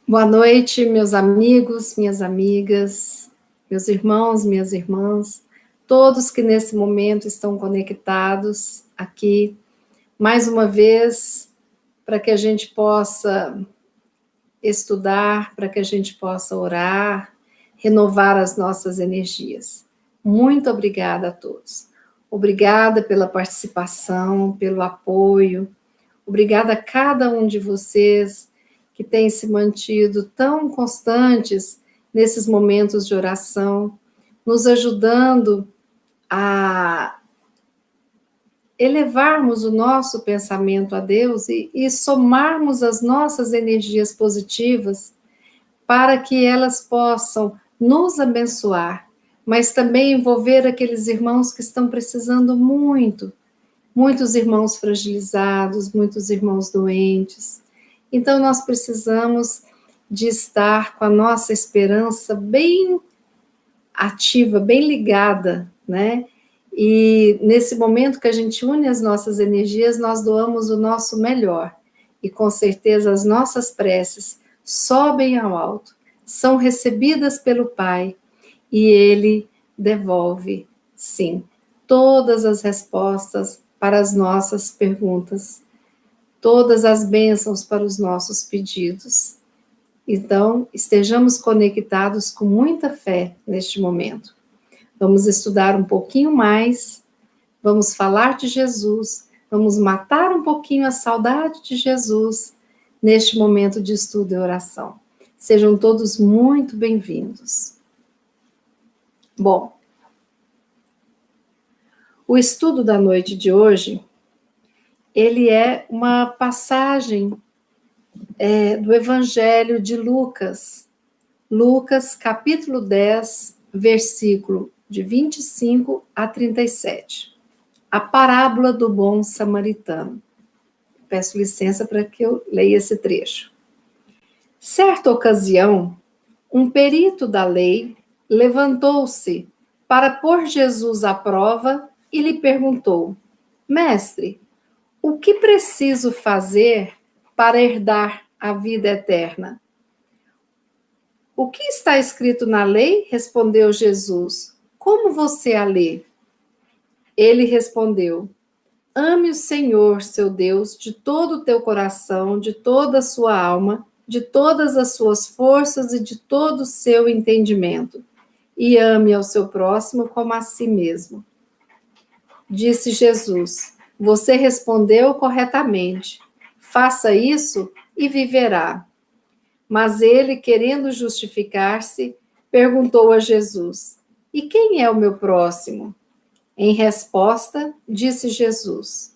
Boa noite, meus amigos, minhas amigas, meus irmãos, minhas irmãs, todos que nesse momento estão conectados aqui, mais uma vez, para que a gente possa estudar, para que a gente possa orar, renovar as nossas energias. Muito obrigada a todos. Obrigada pela participação, pelo apoio. Obrigada a cada um de vocês que tem se mantido tão constantes nesses momentos de oração, nos ajudando a elevarmos o nosso pensamento a Deus e somarmos as nossas energias positivas para que elas possam nos abençoar, mas também envolver aqueles irmãos que estão precisando muito, muitos irmãos fragilizados, muitos irmãos doentes. Então, nós precisamos de estar com a nossa esperança bem ativa, bem ligada, né? E nesse momento que a gente une as nossas energias, nós doamos o nosso melhor. E com certeza as nossas preces sobem ao alto, são recebidas pelo Pai, e Ele devolve, sim, todas as respostas para as nossas perguntas, todas as bênçãos para os nossos pedidos. Então, estejamos conectados com muita fé neste momento. Vamos estudar um pouquinho mais, vamos falar de Jesus, vamos matar um pouquinho a saudade de Jesus neste momento de estudo e oração. Sejam todos muito bem-vindos. Bom, o estudo da noite de hoje, ele é uma passagem do Evangelho de Lucas. Lucas, capítulo 10, versículo de 25 a 37. A parábola do bom samaritano. Peço licença para que eu leia esse trecho. Certa ocasião, um perito da lei levantou-se para pôr Jesus à prova e lhe perguntou: Mestre, o que preciso fazer para herdar a vida eterna? O que está escrito na lei? Respondeu Jesus. Como você a lê? Ele respondeu: Ame o Senhor, seu Deus, de todo o teu coração, de toda a sua alma, de todas as suas forças e de todo o seu entendimento. E ame ao seu próximo como a si mesmo. Disse Jesus: Você respondeu corretamente. Faça isso e viverá. Mas ele, querendo justificar-se, perguntou a Jesus: E quem é o meu próximo? Em resposta, disse Jesus: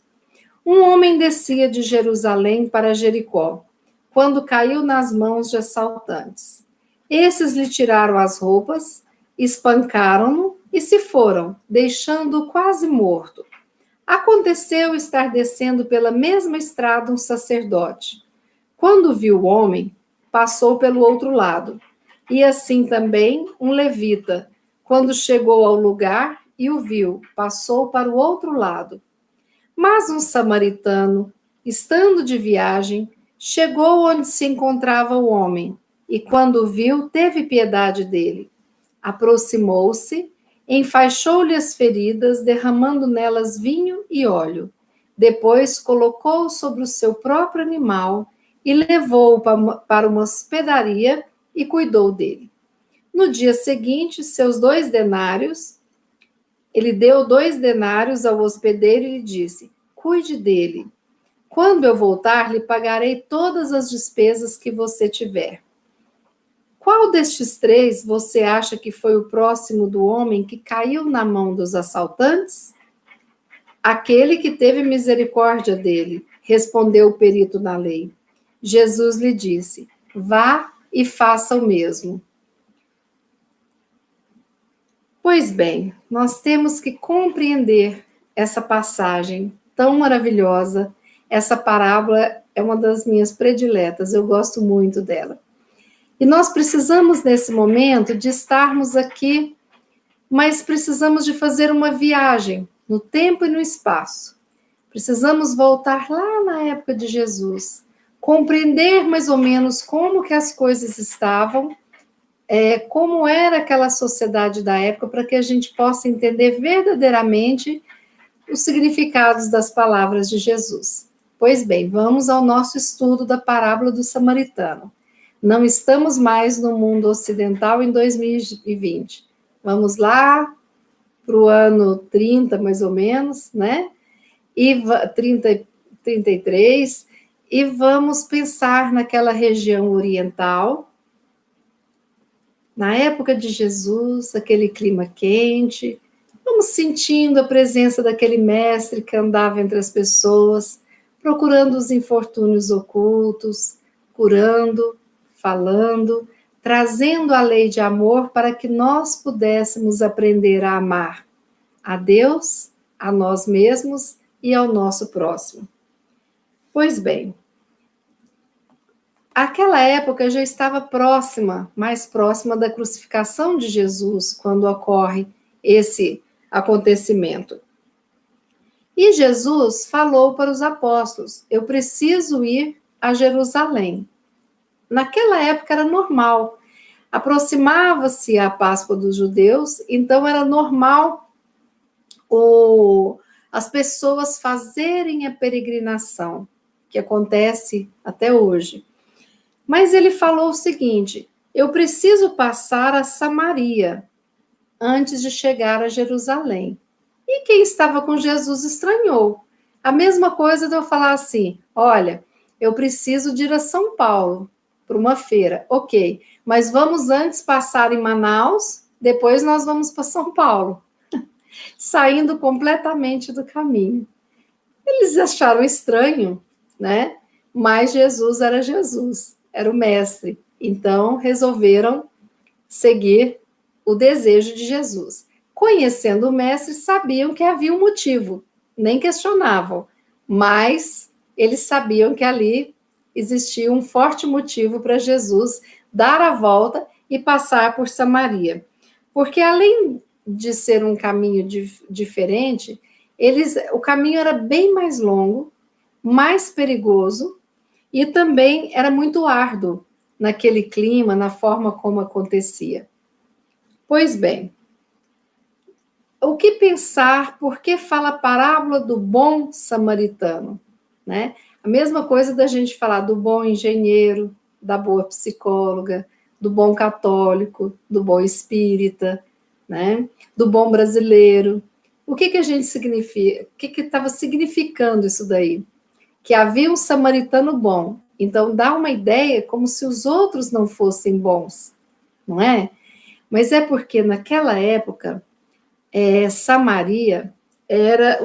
Um homem descia de Jerusalém para Jericó, quando caiu nas mãos de assaltantes. Esses lhe tiraram as roupas, espancaram-no e se foram, deixando-o quase morto. Aconteceu estar descendo pela mesma estrada um sacerdote. Quando viu o homem, passou pelo outro lado. E assim também um levita, quando chegou ao lugar e o viu, passou para o outro lado. Mas um samaritano, estando de viagem, chegou onde se encontrava o homem, e quando o viu, teve piedade dele. Aproximou-se, enfaixou-lhe as feridas, derramando nelas vinho e óleo. Depois colocou-o sobre o seu próprio animal e levou-o para uma hospedaria e cuidou dele. No dia seguinte, ele deu 2 denários ao hospedeiro e lhe disse: Cuide dele. Quando eu voltar, lhe pagarei todas as despesas que você tiver. Qual destes 3 você acha que foi o próximo do homem que caiu na mão dos assaltantes? Aquele que teve misericórdia dele, respondeu o perito na lei. Jesus lhe disse: Vá e faça o mesmo. Pois bem, nós temos que compreender essa passagem tão maravilhosa. Essa parábola é uma das minhas prediletas, eu gosto muito dela. E nós precisamos, nesse momento, de estarmos aqui, mas precisamos de fazer uma viagem no tempo e no espaço. Precisamos voltar lá na época de Jesus, compreender mais ou menos como que as coisas estavam, como era aquela sociedade da época, para que a gente possa entender verdadeiramente os significados das palavras de Jesus. Pois bem, vamos ao nosso estudo da parábola do samaritano. Não estamos mais no mundo ocidental em 2020. Vamos lá para o ano 30, mais ou menos, né? E 33, e vamos pensar naquela região oriental, na época de Jesus, aquele clima quente. Vamos sentindo a presença daquele mestre que andava entre as pessoas, procurando os infortúnios ocultos, curando, falando, trazendo a lei de amor para que nós pudéssemos aprender a amar a Deus, a nós mesmos e ao nosso próximo. Pois bem, aquela época já estava próxima, mais próxima da crucificação de Jesus, quando ocorre esse acontecimento. E Jesus falou para os apóstolos: eu preciso ir a Jerusalém. Naquela época era normal, aproximava-se a Páscoa dos judeus, então era normal as pessoas fazerem a peregrinação, que acontece até hoje. Mas ele falou o seguinte: eu preciso passar a Samaria antes de chegar a Jerusalém. E quem estava com Jesus estranhou. A mesma coisa de eu falar assim: olha, eu preciso de ir a São Paulo para uma feira. Ok, mas vamos antes passar em Manaus, depois nós vamos para São Paulo. Saindo completamente do caminho. Eles acharam estranho, né? Mas Jesus era Jesus, era o mestre. Então, resolveram seguir o desejo de Jesus. Conhecendo o mestre, sabiam que havia um motivo, nem questionavam, mas eles sabiam que ali existia um forte motivo para Jesus dar a volta e passar por Samaria. Porque além de ser um caminho diferente, o caminho era bem mais longo, mais perigoso e também era muito árduo naquele clima, na forma como acontecia. Pois bem, o que pensar, por que fala a parábola do bom samaritano? Né? A mesma coisa da gente falar do bom engenheiro, da boa psicóloga, do bom católico, do bom espírita, né? Do bom brasileiro. O que a gente significa? O que estava significando isso daí? Que havia um samaritano bom. Então, dá uma ideia como se os outros não fossem bons, não é? Mas é porque naquela época, Samaria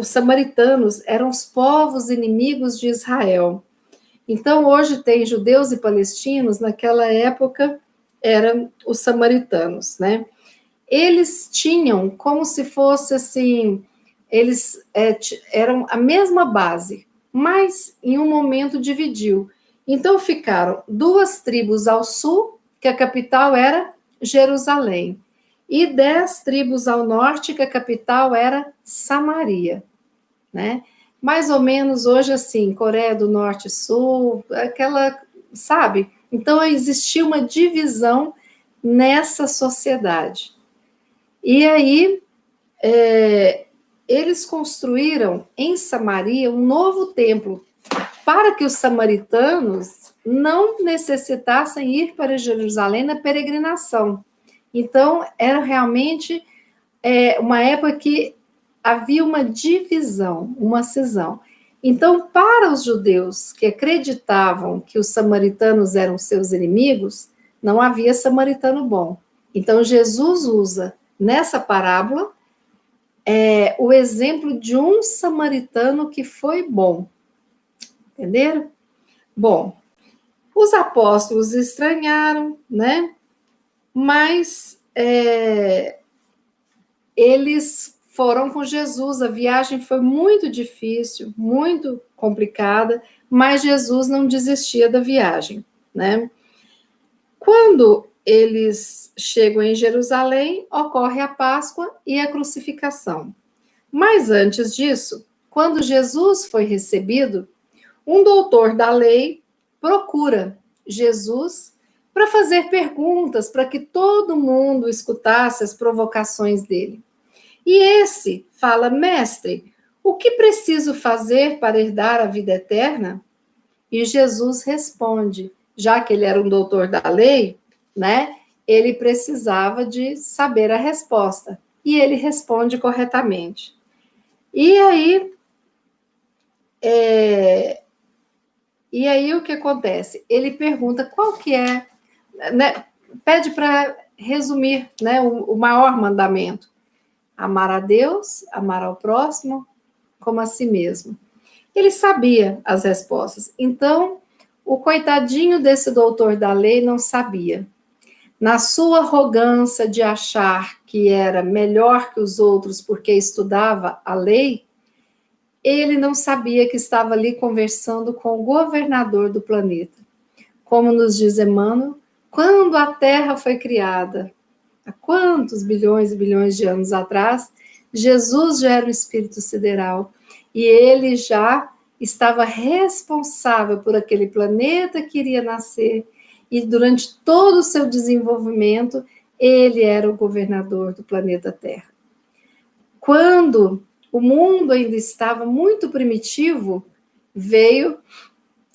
os samaritanos eram os povos inimigos de Israel. Então, hoje tem judeus e palestinos, naquela época eram os samaritanos, né? Eles tinham como se fosse assim, eles eram a mesma base, mas em um momento dividiu. Então ficaram duas tribos ao sul, que a capital era Jerusalém, e 10 tribos ao norte, que a capital era Samaria, né? Mais ou menos hoje assim, Coreia do Norte e Sul, aquela, sabe? Então existia uma divisão nessa sociedade. E aí, eles construíram em Samaria um novo templo, para que os samaritanos não necessitassem ir para Jerusalém na peregrinação. Então, era realmente uma época que havia uma divisão, uma cisão. Então, para os judeus que acreditavam que os samaritanos eram seus inimigos, não havia samaritano bom. Então, Jesus usa nessa parábola o exemplo de um samaritano que foi bom. Entenderam? Bom, os apóstolos estranharam, né? Mas eles foram com Jesus. A viagem foi muito difícil, muito complicada, mas Jesus não desistia da viagem, né? Quando eles chegam em Jerusalém, ocorre a Páscoa e a crucificação. Mas antes disso, quando Jesus foi recebido, um doutor da lei procura Jesus para fazer perguntas, para que todo mundo escutasse as provocações dele. E esse fala: mestre, o que preciso fazer para herdar a vida eterna? E Jesus responde, já que ele era um doutor da lei, né? Ele precisava de saber a resposta. E ele responde corretamente. E aí, o que acontece? Ele pergunta qual que é, né? Pede para resumir, né? O maior mandamento: amar a Deus, amar ao próximo, como a si mesmo. Ele sabia as respostas. Então, o coitadinho desse doutor da lei não sabia. Na sua arrogância de achar que era melhor que os outros porque estudava a lei, ele não sabia que estava ali conversando com o governador do planeta. Como nos diz Emmanuel, quando a Terra foi criada, há quantos bilhões e bilhões de anos atrás, Jesus já era um espírito sideral e ele já estava responsável por aquele planeta que iria nascer, e durante todo o seu desenvolvimento, ele era o governador do planeta Terra. Quando o mundo ainda estava muito primitivo, veio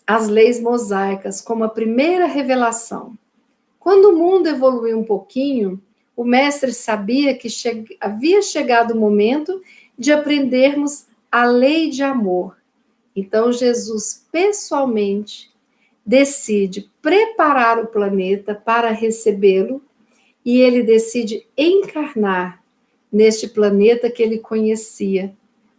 as leis mosaicas como a primeira revelação. Quando o mundo evoluiu um pouquinho, o mestre sabia que havia chegado o momento de aprendermos a lei de amor. Então, Jesus pessoalmente decide preparar o planeta para recebê-lo e ele decide encarnar neste planeta que ele conhecia,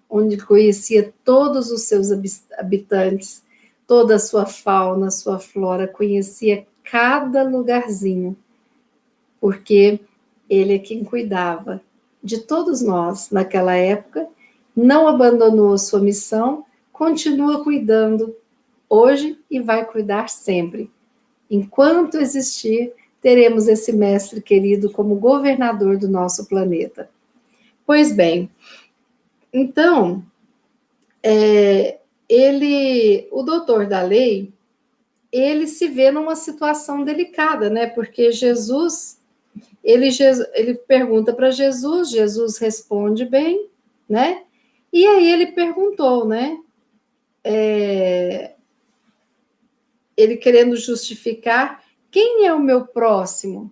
onde conhecia todos os seus habitantes, toda a sua fauna, sua flora, conhecia cada lugarzinho, porque ele é quem cuidava de todos nós naquela época, não abandonou a sua missão, continua cuidando hoje e vai cuidar sempre. Enquanto existir, teremos esse mestre querido como governador do nosso planeta. Pois bem, então, o doutor da lei, ele se vê numa situação delicada, né? Porque Jesus, ele pergunta para Jesus, Jesus responde bem, né? E aí ele perguntou, né? Ele querendo justificar quem é o meu próximo.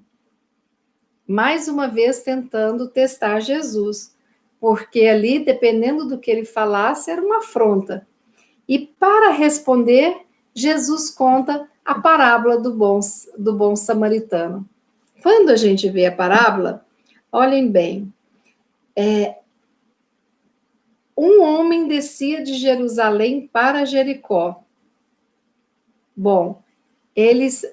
Mais uma vez tentando testar Jesus, porque ali, dependendo do que ele falasse, era uma afronta. E para responder, Jesus conta a parábola do bom samaritano. Quando a gente vê a parábola, olhem bem, um homem descia de Jerusalém para Jericó. Bom,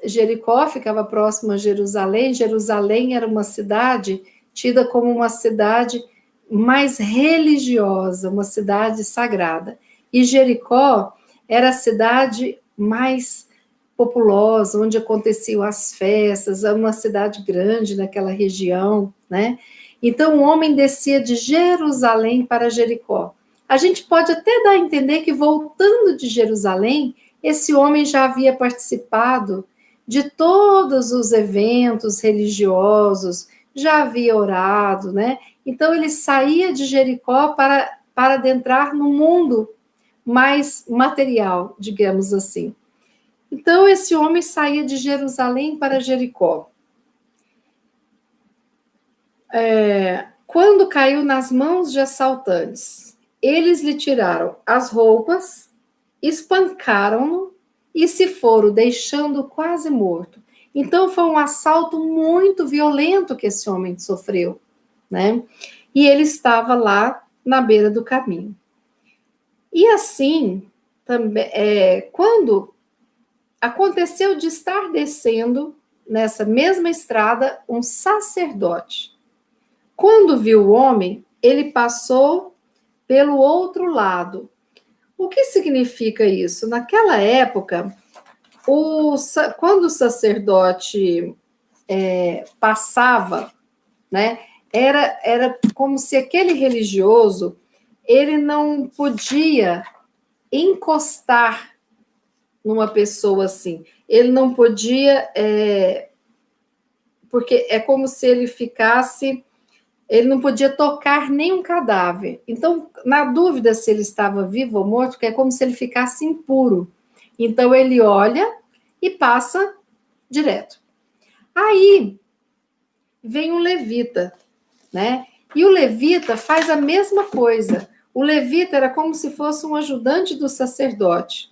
Jericó ficava próximo a Jerusalém. Jerusalém era uma cidade tida como uma cidade mais religiosa, uma cidade sagrada. E Jericó era a cidade mais populosa, onde aconteciam as festas, era uma cidade grande naquela região, né? Então, o homem descia de Jerusalém para Jericó. A gente pode até dar a entender que, voltando de Jerusalém, esse homem já havia participado de todos os eventos religiosos, já havia orado, né? Então, ele saía de Jericó para adentrar no mundo mais material, digamos assim. Então, esse homem saía de Jerusalém para Jericó. Quando caiu nas mãos de assaltantes, eles lhe tiraram as roupas, espancaram-no e se foram, deixando quase morto. Então, foi um assalto muito violento que esse homem sofreu, né? E ele estava lá na beira do caminho. E assim, também, quando aconteceu de estar descendo nessa mesma estrada um sacerdote. Quando viu o homem, ele passou pelo outro lado. O que significa isso? Naquela época, quando o sacerdote passava, né, era como se aquele religioso ele não podia encostar numa pessoa assim. Ele não podia, porque é como se ele ficasse, ele não podia tocar nenhum cadáver. Então, na dúvida se ele estava vivo ou morto, que é como se ele ficasse impuro. Então, ele olha e passa direto. Aí, vem um levita, né? E o levita faz a mesma coisa. O levita era como se fosse um ajudante do sacerdote,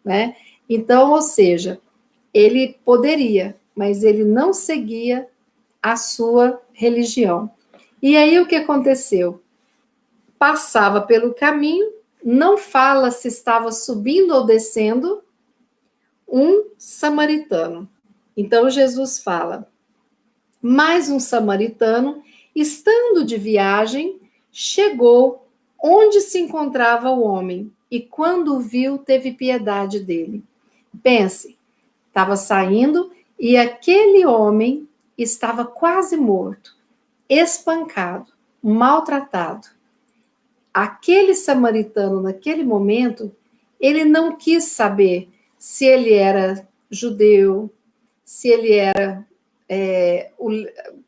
né? Então, ou seja, ele poderia, mas ele não seguia a sua religião. E aí o que aconteceu? Passava pelo caminho, não fala se estava subindo ou descendo, um samaritano. Então Jesus fala: mais um samaritano, estando de viagem, chegou onde se encontrava o homem, e quando o viu, teve piedade dele. Pense, estava saindo e aquele homem estava quase morto, espancado, maltratado. Aquele samaritano, naquele momento, ele não quis saber se ele era judeu, se ele era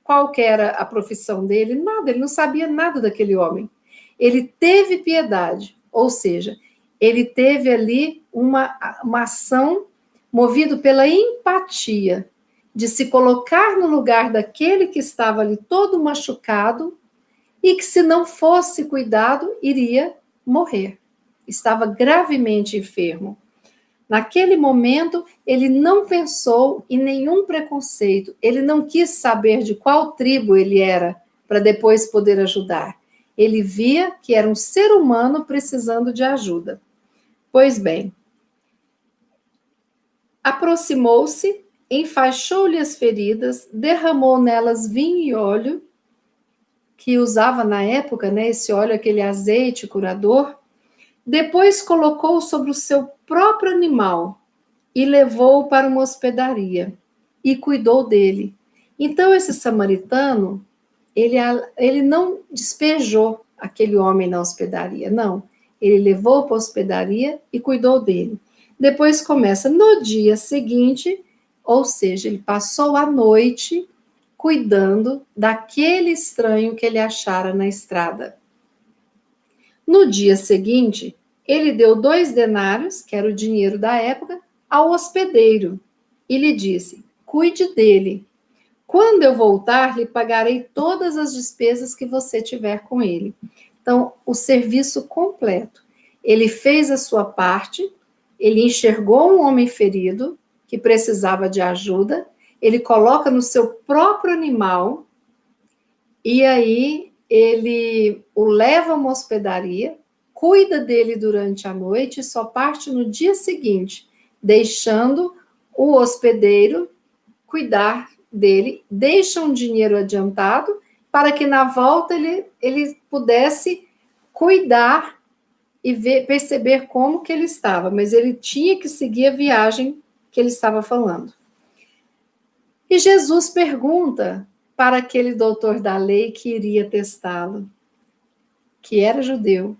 qual que era a profissão dele, nada, ele não sabia nada daquele homem. Ele teve piedade, ou seja, ele teve ali uma ação movido pela empatia, de se colocar no lugar daquele que estava ali todo machucado e que, se não fosse cuidado, iria morrer. Estava gravemente enfermo. Naquele momento, ele não pensou em nenhum preconceito, ele não quis saber de qual tribo ele era, para depois poder ajudar. Ele via que era um ser humano precisando de ajuda. Pois bem, aproximou-se, enfaixou-lhe as feridas, derramou nelas vinho e óleo, que usava na época, né, esse óleo, aquele azeite curador, depois colocou sobre o seu próprio animal e levou-o para uma hospedaria e cuidou dele. Então, esse samaritano, ele não despejou aquele homem na hospedaria, não. Ele levou para a hospedaria e cuidou dele. Depois começa no dia seguinte, ou seja, ele passou a noite cuidando daquele estranho que ele achara na estrada. No dia seguinte, ele deu 2 denários, que era o dinheiro da época, ao hospedeiro e lhe disse: cuide dele. Quando eu voltar, lhe pagarei todas as despesas que você tiver com ele. Então, o serviço completo. Ele fez a sua parte, ele enxergou um homem ferido que precisava de ajuda, ele coloca no seu próprio animal e aí ele o leva a uma hospedaria, cuida dele durante a noite e só parte no dia seguinte, deixando o hospedeiro cuidar dele, deixa um dinheiro adiantado para que na volta ele pudesse cuidar e perceber como que ele estava, mas ele tinha que seguir a viagem que ele estava falando. E Jesus pergunta para aquele doutor da lei que iria testá-lo, que era judeu: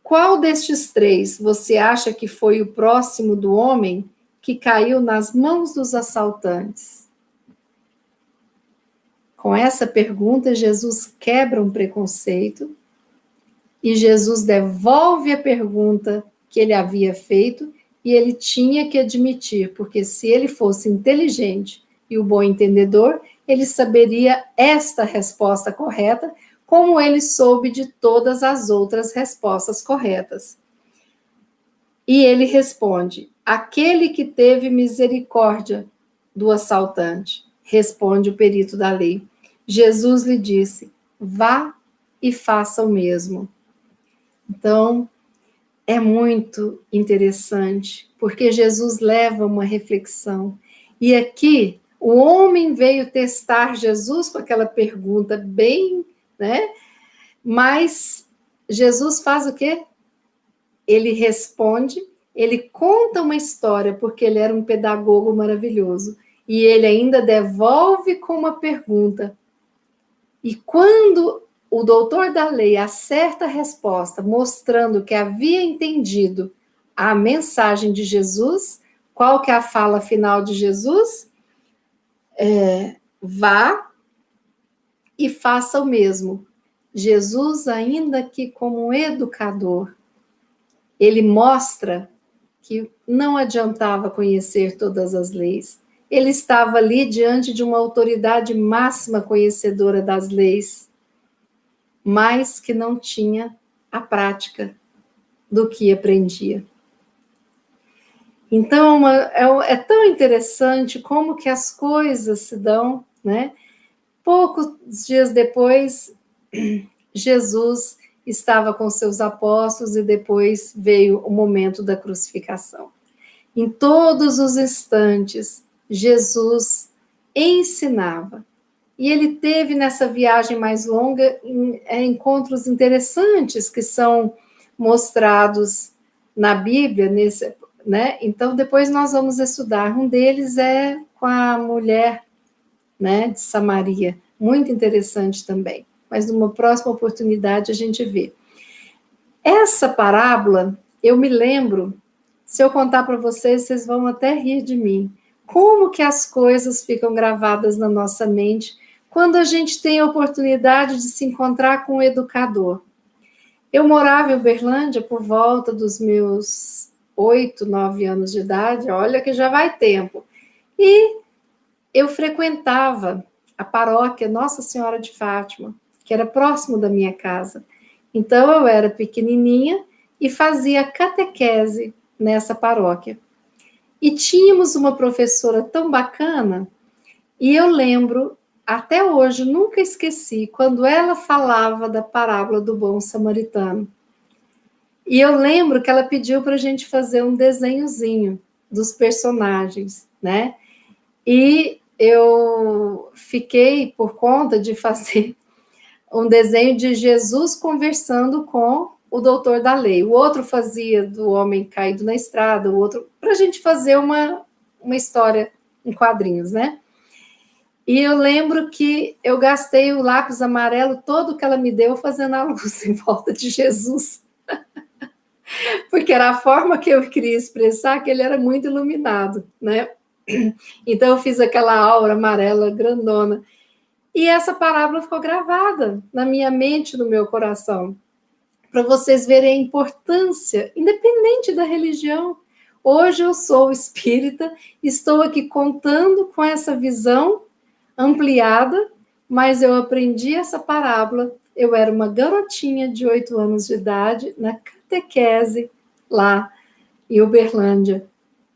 qual destes 3 você acha que foi o próximo do homem que caiu nas mãos dos assaltantes? Com essa pergunta, Jesus quebra um preconceito e Jesus devolve a pergunta que ele havia feito e ele tinha que admitir, porque se ele fosse inteligente e o bom entendedor, ele saberia esta resposta correta, como ele soube de todas as outras respostas corretas. E ele responde: aquele que teve misericórdia do assaltante, responde o perito da lei. Jesus lhe disse: vá e faça o mesmo. Então, é muito interessante, porque Jesus leva uma reflexão. E aqui, o homem veio testar Jesus com aquela pergunta bem, né? Mas Jesus faz o quê? Ele responde, ele conta uma história, porque ele era um pedagogo maravilhoso. E ele ainda devolve com uma pergunta. E quando o doutor da lei acerta a resposta, mostrando que havia entendido a mensagem de Jesus, qual que é a fala final de Jesus? Vá e faça o mesmo. Jesus, ainda que como um educador, ele mostra que não adiantava conhecer todas as leis. Ele estava ali diante de uma autoridade máxima conhecedora das leis, mas que não tinha a prática do que aprendia. Então, é tão interessante como que as coisas se dão, né? Poucos dias depois, Jesus estava com seus apóstolos e depois veio o momento da crucificação. Em todos os instantes, Jesus ensinava. E ele teve nessa viagem mais longa encontros interessantes que são mostrados na Bíblia, né? Então, depois nós vamos estudar. Um deles é com a mulher, né, de Samaria. Muito interessante também. Mas numa próxima oportunidade a gente vê. Essa parábola, eu me lembro, se eu contar para vocês, vocês vão até rir de mim. Como que as coisas ficam gravadas na nossa mente quando a gente tem a oportunidade de se encontrar com um educador. Eu morava em Uberlândia por volta dos meus 8, 9 anos de idade, olha que já vai tempo. E eu frequentava a paróquia Nossa Senhora de Fátima, que era próximo da minha casa. Então, eu era pequenininha e fazia catequese nessa paróquia. E tínhamos uma professora tão bacana, e eu lembro, até hoje, nunca esqueci, quando ela falava da parábola do bom samaritano. E eu lembro que ela pediu para a gente fazer um desenhozinho dos personagens, né? E eu fiquei por conta de fazer um desenho de Jesus conversando com o doutor da lei. O outro fazia do homem caído na estrada, o outro... para a gente fazer uma história em quadrinhos, né? E eu lembro que eu gastei o lápis amarelo todo que ela me deu fazendo a luz em volta de Jesus. Porque era a forma que eu queria expressar que ele era muito iluminado, né? Então eu fiz aquela aura amarela grandona. E essa parábola ficou gravada na minha mente, no meu coração, para vocês verem a importância, independente da religião. Hoje eu sou espírita, estou aqui contando com essa visão ampliada, mas eu aprendi essa parábola. Eu era uma garotinha de 8 anos de idade, na catequese, lá em Uberlândia,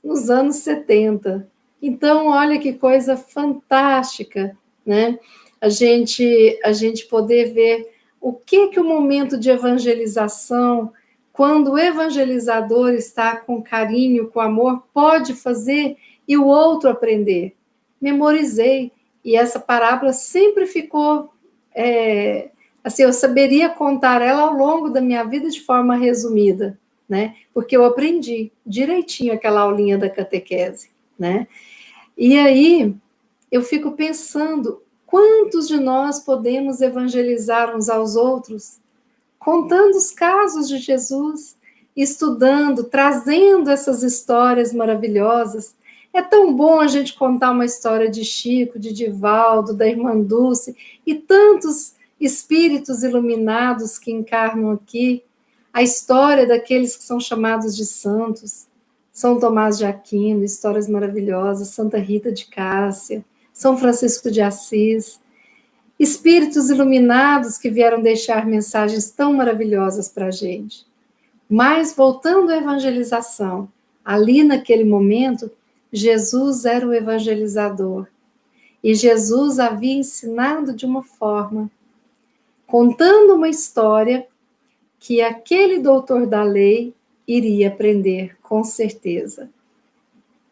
nos anos 70. Então, olha que coisa fantástica, né? A gente poder ver o que o momento de evangelização, quando o evangelizador está com carinho, com amor, pode fazer e o outro aprender. Memorizei, e essa parábola sempre ficou... assim, eu saberia contar ela ao longo da minha vida de forma resumida, né? Porque eu aprendi direitinho aquela aulinha da catequese, né? E aí eu fico pensando, quantos de nós podemos evangelizar uns aos outros, contando os casos de Jesus, estudando, trazendo essas histórias maravilhosas. É tão bom a gente contar uma história de Chico, de Divaldo, da irmã Dulce, e tantos espíritos iluminados que encarnam aqui, a história daqueles que são chamados de santos, São Tomás de Aquino, histórias maravilhosas, Santa Rita de Cássia, São Francisco de Assis, espíritos iluminados que vieram deixar mensagens tão maravilhosas para a gente. Mas, voltando à evangelização, ali naquele momento, Jesus era o evangelizador. E Jesus havia ensinado de uma forma, contando uma história que aquele doutor da lei iria aprender, com certeza.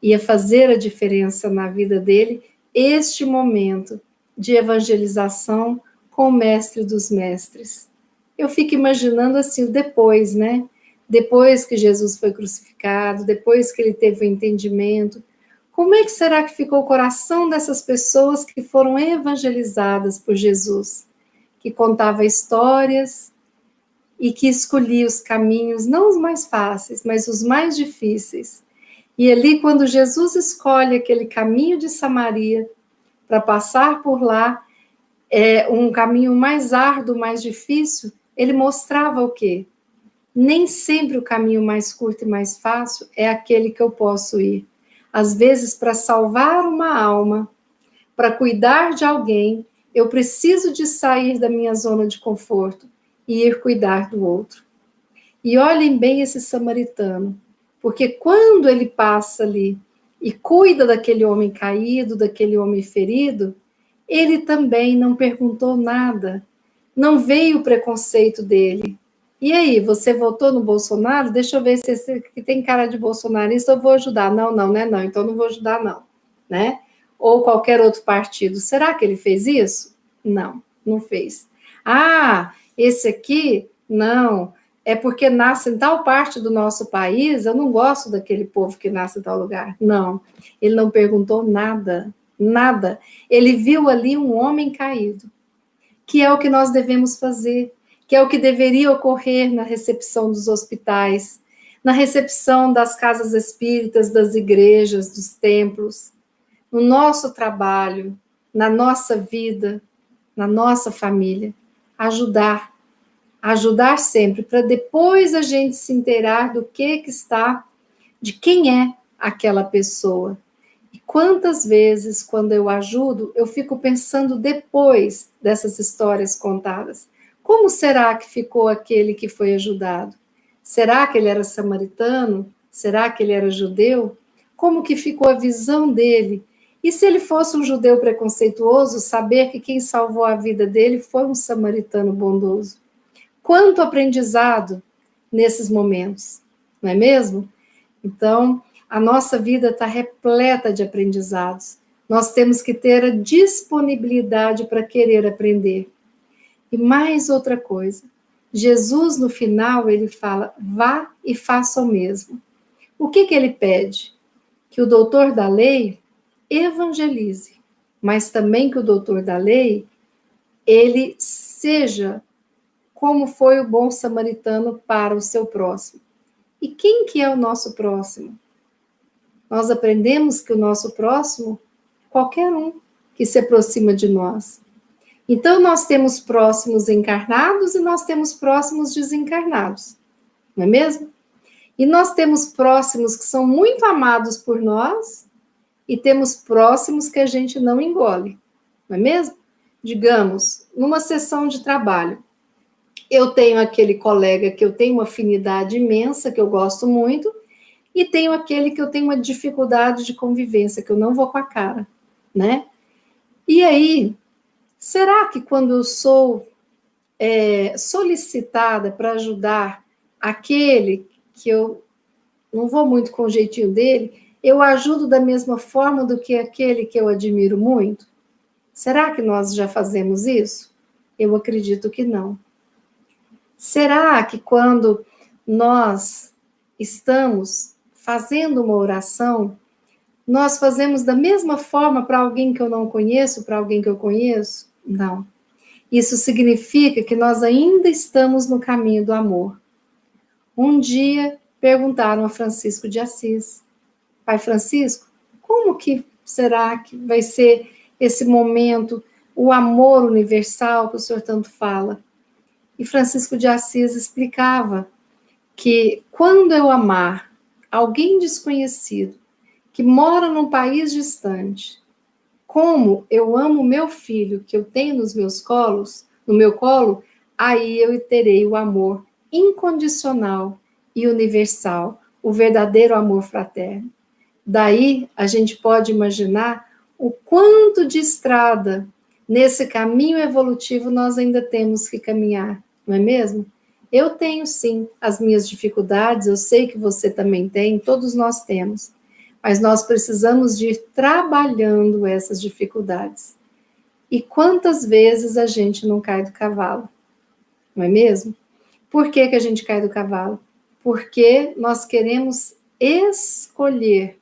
Ia fazer a diferença na vida dele, este momento de evangelização com o mestre dos mestres. Eu fico imaginando assim, depois, né? Depois que Jesus foi crucificado, depois que ele teve o entendimento, como é que será que ficou o coração dessas pessoas que foram evangelizadas por Jesus? Que contava histórias e que escolhia os caminhos, não os mais fáceis, mas os mais difíceis. E ali, quando Jesus escolhe aquele caminho de Samaria para passar por lá, um caminho mais árduo, mais difícil, ele mostrava o quê? Nem sempre o caminho mais curto e mais fácil é aquele que eu posso ir. Às vezes, para salvar uma alma, para cuidar de alguém, eu preciso de sair da minha zona de conforto e ir cuidar do outro. E olhem bem esse samaritano, porque quando ele passa ali e cuida daquele homem caído, daquele homem ferido, ele também não perguntou nada, não veio o preconceito dele. E aí, você votou no Bolsonaro? Deixa eu ver se esse que tem cara de bolsonarista, eu vou ajudar. Não, não, né? Não, então não vou ajudar, não. Né? Ou qualquer outro partido. Será que ele fez isso? Não, não fez. Ah, esse aqui? Não. É porque nasce em tal parte do nosso país, eu não gosto daquele povo que nasce em tal lugar. Não, ele não perguntou nada, nada. Ele viu ali um homem caído, que é o que nós devemos fazer, que é o que deveria ocorrer na recepção dos hospitais, na recepção das casas espíritas, das igrejas, dos templos, no nosso trabalho, na nossa vida, na nossa família. Ajudar sempre, para depois a gente se inteirar do que está, de quem é aquela pessoa. E quantas vezes, quando eu ajudo, eu fico pensando depois dessas histórias contadas. Como será que ficou aquele que foi ajudado? Será que ele era samaritano? Será que ele era judeu? Como que ficou a visão dele? E se ele fosse um judeu preconceituoso, saber que quem salvou a vida dele foi um samaritano bondoso. Quanto aprendizado nesses momentos, não é mesmo? Então, a nossa vida está repleta de aprendizados. Nós temos que ter a disponibilidade para querer aprender. E mais outra coisa, Jesus, no final, ele fala, vá e faça o mesmo. O que ele pede? Que o doutor da lei evangelize, mas também que o doutor da lei, ele seja como foi o bom samaritano para o seu próximo. E quem que é o nosso próximo? Nós aprendemos que o nosso próximo é qualquer um que se aproxima de nós. Então, nós temos próximos encarnados e nós temos próximos desencarnados, não é mesmo? E nós temos próximos que são muito amados por nós e temos próximos que a gente não engole, não é mesmo? Digamos, numa sessão de trabalho, eu tenho aquele colega que eu tenho uma afinidade imensa, que eu gosto muito, e tenho aquele que eu tenho uma dificuldade de convivência, que eu não vou com a cara, né? E aí, será que quando eu sou solicitada para ajudar aquele que eu não vou muito com o jeitinho dele, eu ajudo da mesma forma do que aquele que eu admiro muito? Será que nós já fazemos isso? Eu acredito que não. Será que quando nós estamos fazendo uma oração, nós fazemos da mesma forma para alguém que eu não conheço, para alguém que eu conheço? Não. Isso significa que nós ainda estamos no caminho do amor. Um dia perguntaram a Francisco de Assis, Pai Francisco, como que será que vai ser esse momento, o amor universal que o senhor tanto fala? E Francisco de Assis explicava que quando eu amar alguém desconhecido, que mora num país distante, como eu amo meu filho que eu tenho nos meus colos, no meu colo, aí eu terei o amor incondicional e universal, o verdadeiro amor fraterno. Daí a gente pode imaginar o quanto de estrada nesse caminho evolutivo nós ainda temos que caminhar, não é mesmo? Eu tenho sim as minhas dificuldades, eu sei que você também tem, todos nós temos, mas nós precisamos de ir trabalhando essas dificuldades. E quantas vezes a gente não cai do cavalo, não é mesmo? Por que a gente cai do cavalo? Porque nós queremos escolher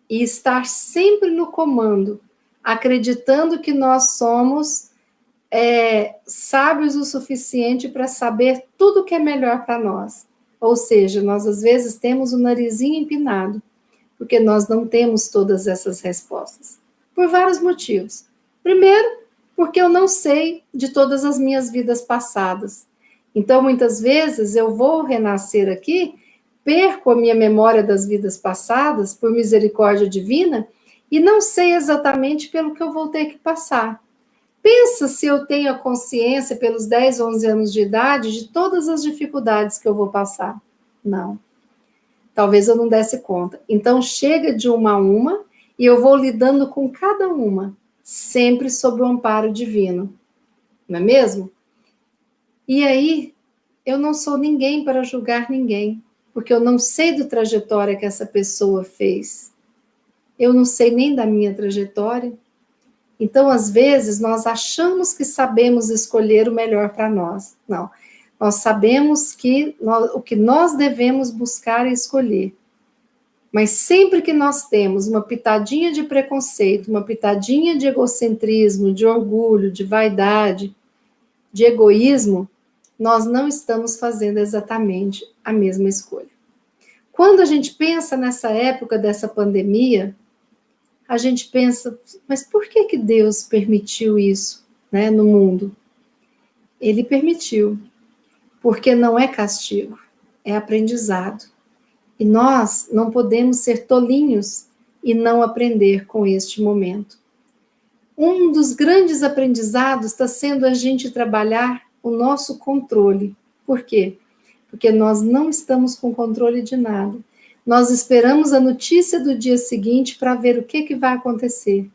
e estar sempre no comando, acreditando que nós somos sábios o suficiente para saber tudo que é melhor para nós. Ou seja, nós às vezes temos o narizinho empinado, porque nós não temos todas essas respostas. Por vários motivos. Primeiro, porque eu não sei de todas as minhas vidas passadas. Então, muitas vezes, eu vou renascer aqui, perco a minha memória das vidas passadas, por misericórdia divina, e não sei exatamente pelo que eu vou ter que passar. Pensa se eu tenho a consciência, pelos 10, 11 anos de idade, de todas as dificuldades que eu vou passar. Não. Talvez eu não desse conta. Então, chega de uma a uma, e eu vou lidando com cada uma, sempre sob o amparo divino. Não é mesmo? E aí, eu não sou ninguém para julgar ninguém, porque eu não sei da trajetória que essa pessoa fez. Eu não sei nem da minha trajetória. Então, às vezes, nós achamos que sabemos escolher o melhor para nós. Não. Nós sabemos que o que nós devemos buscar e escolher. Mas sempre que nós temos uma pitadinha de preconceito, uma pitadinha de egocentrismo, de orgulho, de vaidade, de egoísmo, nós não estamos fazendo exatamente a mesma escolha. Quando a gente pensa nessa época dessa pandemia, a gente pensa, mas por que que Deus permitiu isso, né, no mundo? Ele permitiu, porque não é castigo, é aprendizado. E nós não podemos ser tolinhos e não aprender com este momento. Um dos grandes aprendizados está sendo a gente trabalhar o nosso controle. Por quê? Porque nós não estamos com controle de nada. Nós esperamos a notícia do dia seguinte para ver o que vai acontecer.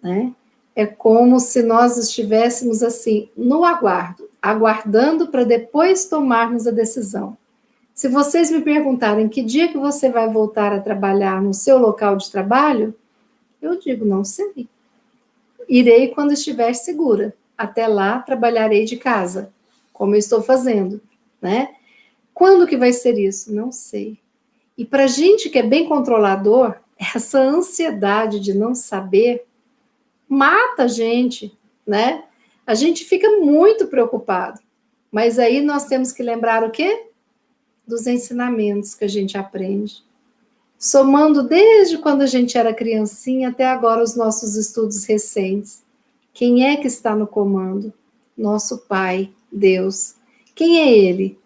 Né? É como se nós estivéssemos assim, no aguardo, aguardando para depois tomarmos a decisão. Se vocês me perguntarem que dia que você vai voltar a trabalhar no seu local de trabalho, eu digo, não sei. Irei quando estiver segura. Até lá, trabalharei de casa, como eu estou fazendo, né? Quando que vai ser isso? Não sei. E para gente que é bem controlador, essa ansiedade de não saber mata a gente, né? A gente fica muito preocupado. Mas aí nós temos que lembrar o quê? Dos ensinamentos que a gente aprende. Somando desde quando a gente era criancinha até agora os nossos estudos recentes. Quem é que está no comando? Nosso Pai, Deus. Quem é Ele?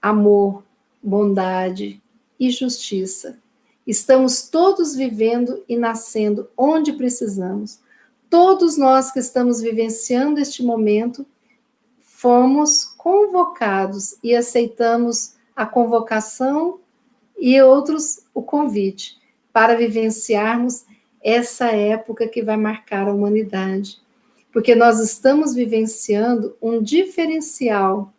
Amor, bondade e justiça. Estamos todos vivendo e nascendo onde precisamos. Todos nós que estamos vivenciando este momento, fomos convocados e aceitamos a convocação e outros o convite para vivenciarmos essa época que vai marcar a humanidade. Porque nós estamos vivenciando um diferencial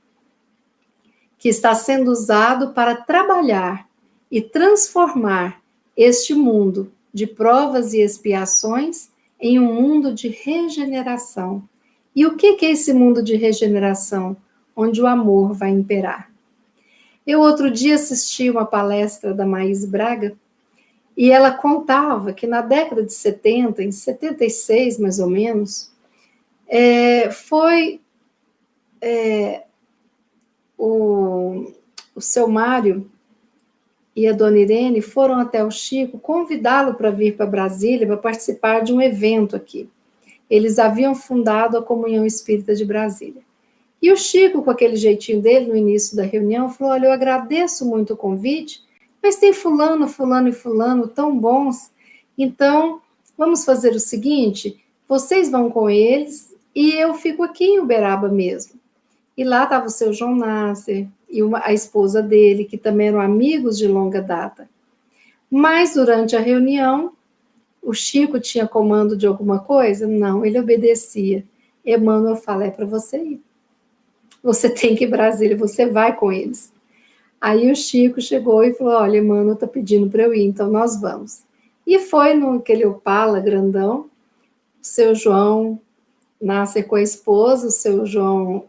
que está sendo usado para trabalhar e transformar este mundo de provas e expiações em um mundo de regeneração. E o que é esse mundo de regeneração? Onde o amor vai imperar. Eu outro dia assisti uma palestra da Maís Braga e ela contava que na década de 70, em 76 mais ou menos, o seu Mário e a dona Irene foram até o Chico convidá-lo para vir para Brasília para participar de um evento aqui. Eles haviam fundado a Comunhão Espírita de Brasília. E o Chico, com aquele jeitinho dele, no início da reunião, falou, olha, eu agradeço muito o convite, mas tem fulano, fulano e fulano tão bons, então vamos fazer o seguinte, vocês vão com eles e eu fico aqui em Uberaba mesmo. E lá estava o seu João Nasser e a esposa dele, que também eram amigos de longa data. Mas durante a reunião, o Chico tinha comando de alguma coisa? Não, ele obedecia. Emmanuel fala, é para você ir. Você tem que ir para Brasília, você vai com eles. Aí o Chico chegou e falou, olha, Emmanuel está pedindo para eu ir, então nós vamos. E foi naquele Opala grandão, o seu João Nasser com a esposa, o seu João,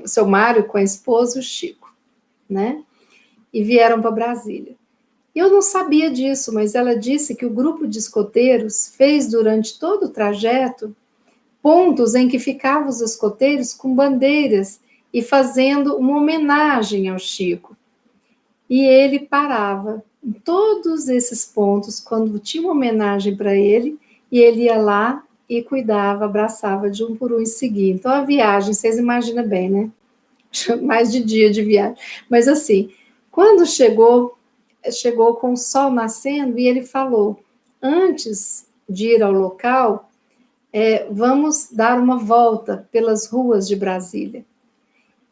o seu Mário com a esposa e o Chico, né? E vieram para Brasília. Eu não sabia disso, mas ela disse que o grupo de escoteiros fez durante todo o trajeto pontos em que ficavam os escoteiros com bandeiras e fazendo uma homenagem ao Chico. E ele parava em todos esses pontos, quando tinha uma homenagem para ele, e ele ia lá e cuidava, abraçava de um por um e seguia. Então, a viagem, vocês imaginam bem, né? Mais de dia de viagem. Mas, assim, quando chegou com o sol nascendo e ele falou, antes de ir ao local, vamos dar uma volta pelas ruas de Brasília.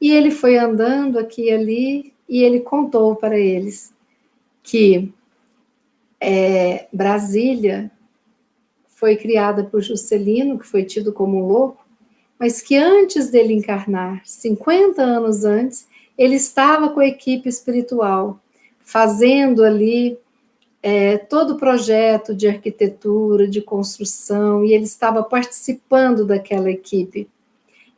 E ele foi andando aqui e ali, e ele contou para eles que Brasília foi criada por Juscelino, que foi tido como um louco, mas que antes dele encarnar, 50 anos antes, ele estava com a equipe espiritual, fazendo ali todo o projeto de arquitetura, de construção, e ele estava participando daquela equipe.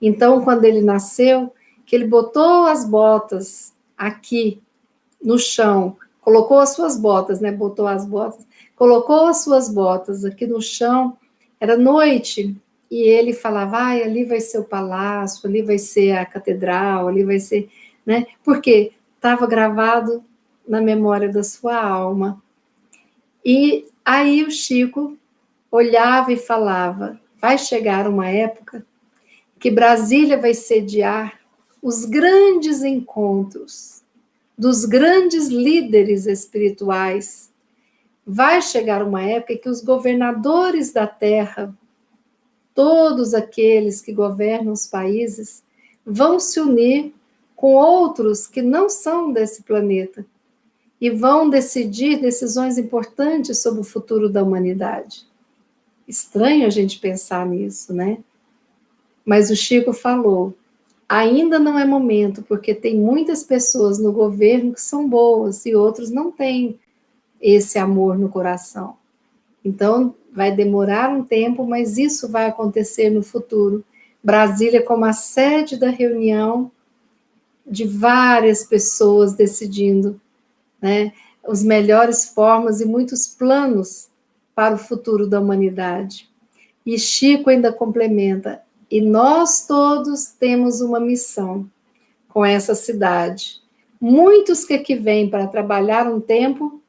Então, quando ele nasceu, que ele botou as botas aqui no chão, colocou as suas botas, né? Botou as botas, colocou as suas botas aqui no chão, era noite, e ele falava, ali vai ser o palácio, ali vai ser a catedral, ali vai ser, né? Porque estava gravado na memória da sua alma. E aí o Chico olhava e falava, vai chegar uma época que Brasília vai sediar os grandes encontros dos grandes líderes espirituais. Vai chegar uma época que os governadores da terra, todos aqueles que governam os países, vão se unir com outros que não são desse planeta e vão decidir decisões importantes sobre o futuro da humanidade. Estranho a gente pensar nisso, né? Mas o Chico falou, ainda não é momento, porque tem muitas pessoas no governo que são boas e outros não têm esse amor no coração. Então, vai demorar um tempo, mas isso vai acontecer no futuro. Brasília como a sede da reunião de várias pessoas decidindo, né, as melhores formas e muitos planos para o futuro da humanidade. E Chico ainda complementa, e nós todos temos uma missão com essa cidade. Muitos que aqui vêm para trabalhar um tempo,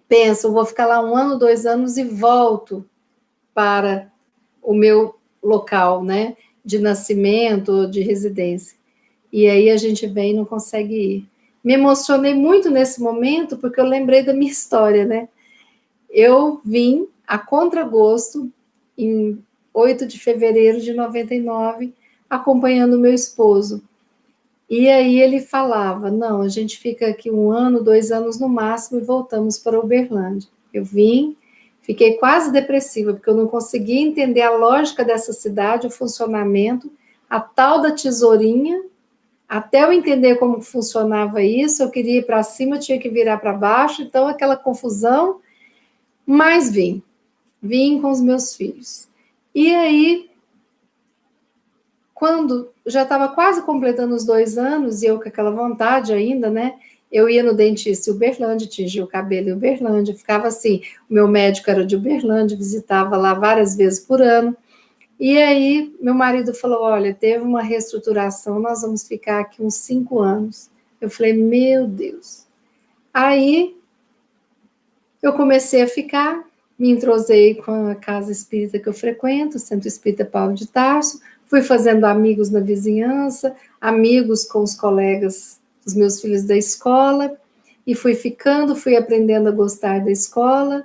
pensam, vou ficar lá 1 ano, 2 anos e volto para o meu local, né, de nascimento ou de residência. E aí a gente vem e não consegue ir. Me emocionei muito nesse momento, porque eu lembrei da minha história, né? Eu vim a contragosto, em 8 de fevereiro de 99, acompanhando o meu esposo. E aí ele falava, não, a gente fica aqui 1 ano, 2 anos no máximo e voltamos para Uberlândia. Eu vim, fiquei quase depressiva, porque eu não conseguia entender a lógica dessa cidade, o funcionamento, a tal da tesourinha. Até eu entender como funcionava isso, eu queria ir para cima, tinha que virar para baixo, então aquela confusão, mas vim com os meus filhos. E aí, quando já estava quase completando os 2 anos, e eu com aquela vontade ainda, né? Eu ia no dentista em Uberlândia, tingia o cabelo em Uberlândia, ficava assim, o meu médico era de Uberlândia, visitava lá várias vezes por ano. E aí, meu marido falou, olha, teve uma reestruturação, nós vamos ficar aqui uns 5 anos. Eu falei, meu Deus. Aí, eu comecei a ficar, me entrosei com a casa espírita que eu frequento, o Centro Espírita Paulo de Tarso, fui fazendo amigos na vizinhança, amigos com os colegas dos meus filhos da escola, e fui ficando, fui aprendendo a gostar da escola.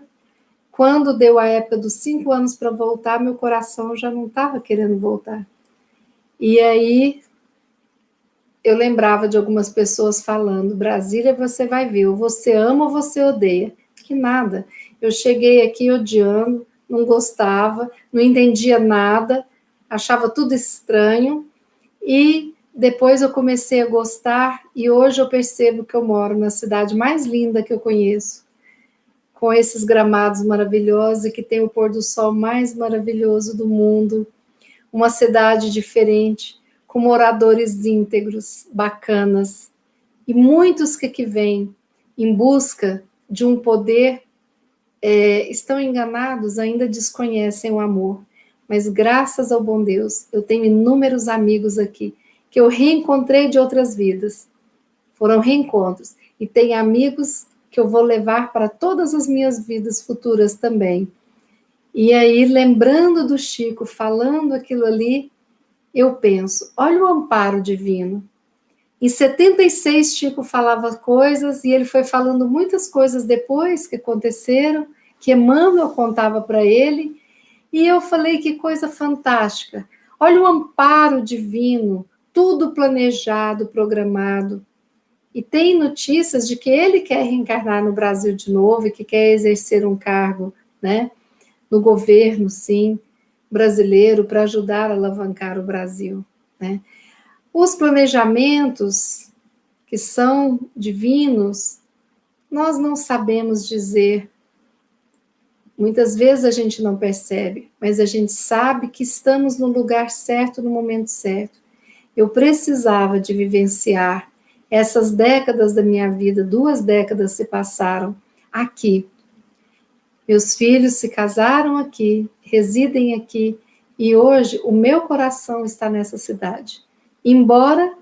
Quando deu a época dos 5 anos para voltar, meu coração já não estava querendo voltar. E aí, eu lembrava de algumas pessoas falando, Brasília você vai ver, ou você ama ou você odeia. Que nada. Eu cheguei aqui odiando, não gostava, não entendia nada, achava tudo estranho, e depois eu comecei a gostar, e hoje eu percebo que eu moro na cidade mais linda que eu conheço, com esses gramados maravilhosos e que tem o pôr do sol mais maravilhoso do mundo, uma cidade diferente, com moradores íntegros, bacanas, e muitos que vêm em busca de um poder estão enganados, ainda desconhecem o amor, mas graças ao bom Deus, eu tenho inúmeros amigos aqui que eu reencontrei de outras vidas. Foram reencontros. E tem amigos que eu vou levar para todas as minhas vidas futuras também. E aí, lembrando do Chico, falando aquilo ali, eu penso, olha o amparo divino. Em 76, Chico falava coisas, e ele foi falando muitas coisas depois que aconteceram, que Emmanuel contava para ele, e eu falei, que coisa fantástica. Olha o amparo divino, tudo planejado, programado. E tem notícias de que ele quer reencarnar no Brasil de novo e que quer exercer um cargo, né, no governo, sim, brasileiro, para ajudar a alavancar o Brasil, né? Os planejamentos que são divinos, nós não sabemos dizer. Muitas vezes a gente não percebe, mas a gente sabe que estamos no lugar certo, no momento certo. Eu precisava de vivenciar essas décadas da minha vida, 2 décadas se passaram aqui. Meus filhos se casaram aqui, residem aqui, e hoje o meu coração está nessa cidade. Embora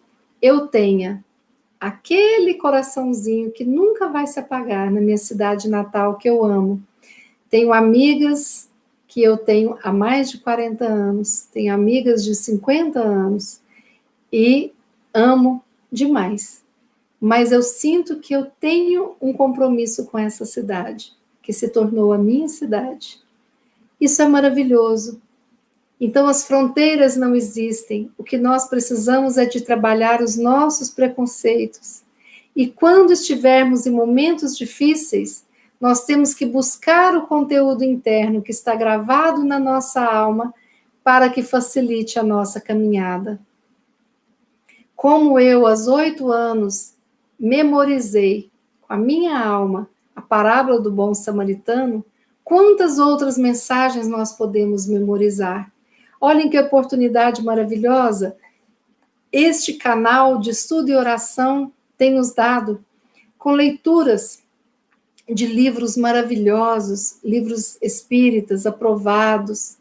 eu tenha aquele coraçãozinho que nunca vai se apagar na minha cidade natal, que eu amo. Tenho amigas que eu tenho há mais de 40 anos, tenho amigas de 50 anos, e amo demais. Mas eu sinto que eu tenho um compromisso com essa cidade, que se tornou a minha cidade. Isso é maravilhoso. Então, as fronteiras não existem. O que nós precisamos é de trabalhar os nossos preconceitos. E quando estivermos em momentos difíceis, nós temos que buscar o conteúdo interno que está gravado na nossa alma para que facilite a nossa caminhada. Como eu, aos 8 anos, memorizei com a minha alma a parábola do bom samaritano, quantas outras mensagens nós podemos memorizar? Olhem que oportunidade maravilhosa este canal de estudo e oração tem nos dado, com leituras de livros maravilhosos, livros espíritas aprovados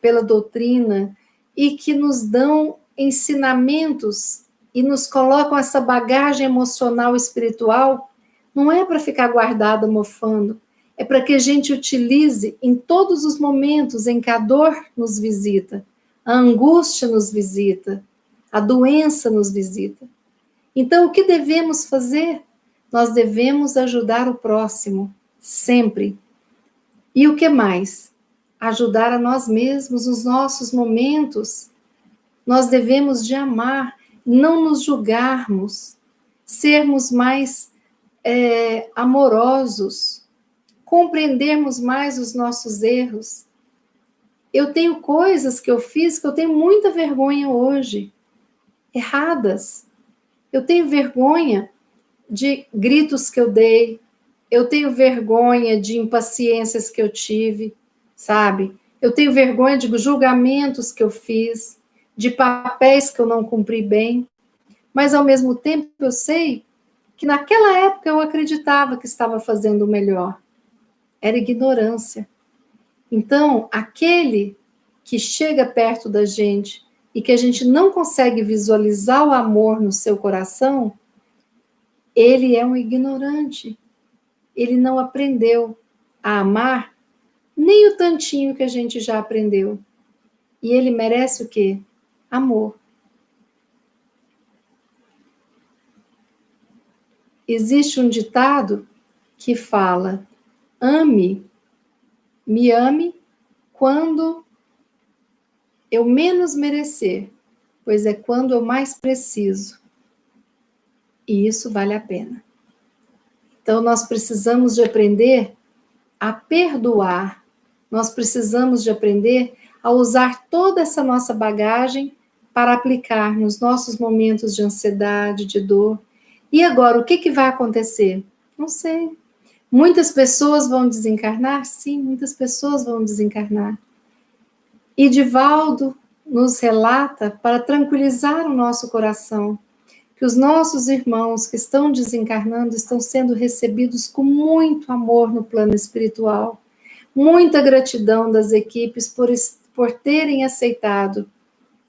pela doutrina, e que nos dão ensinamentos e nos colocam essa bagagem emocional e espiritual. Não é para ficar guardada mofando, é para que a gente utilize em todos os momentos em que a dor nos visita, a angústia nos visita, a doença nos visita. Então, o que devemos fazer? Nós devemos ajudar o próximo, sempre. E o que mais? Ajudar a nós mesmos nos nossos momentos. Nós devemos de amar, não nos julgarmos, sermos mais amorosos, compreendermos mais os nossos erros. Eu tenho coisas que eu fiz que eu tenho muita vergonha hoje, erradas. Eu tenho vergonha de gritos que eu dei, eu tenho vergonha de impaciências que eu tive, sabe? Eu tenho vergonha de julgamentos que eu fiz, de papéis que eu não cumpri bem, mas ao mesmo tempo eu sei que naquela época eu acreditava que estava fazendo o melhor. Era ignorância. Então, aquele que chega perto da gente e que a gente não consegue visualizar o amor no seu coração, ele é um ignorante. Ele não aprendeu a amar nem o tantinho que a gente já aprendeu. E ele merece o quê? Amor. Existe um ditado que fala: me ame quando eu menos merecer, pois é quando eu mais preciso. E isso vale a pena. Então, nós precisamos de aprender a perdoar. Nós precisamos de aprender a usar toda essa nossa bagagem para aplicar nos nossos momentos de ansiedade, de dor. E agora, o que vai acontecer? Não sei. Muitas pessoas vão desencarnar? Sim, muitas pessoas vão desencarnar. E Divaldo nos relata, para tranquilizar o nosso coração, que os nossos irmãos que estão desencarnando estão sendo recebidos com muito amor no plano espiritual. Muita gratidão das equipes por terem aceitado,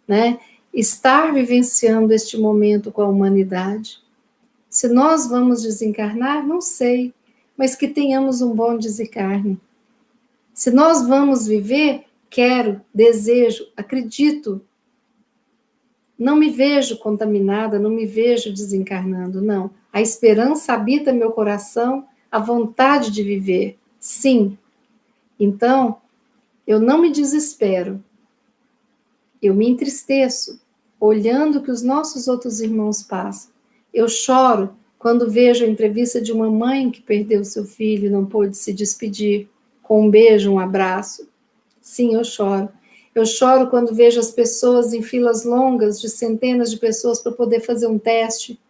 né? estar vivenciando este momento com a humanidade. Se nós vamos desencarnar, não sei, mas que tenhamos um bom desencarne. Se nós vamos viver, quero, desejo, acredito. Não me vejo contaminada, não me vejo desencarnando, não. A esperança habita meu coração, a vontade de viver, sim. Então, eu não me desespero, eu me entristeço, olhando o que os nossos outros irmãos passam. Eu choro quando vejo a entrevista de uma mãe que perdeu seu filho e não pôde se despedir, com um beijo, um abraço. Sim, eu choro. Eu choro quando vejo as pessoas em filas longas de centenas de pessoas para poder fazer um teste,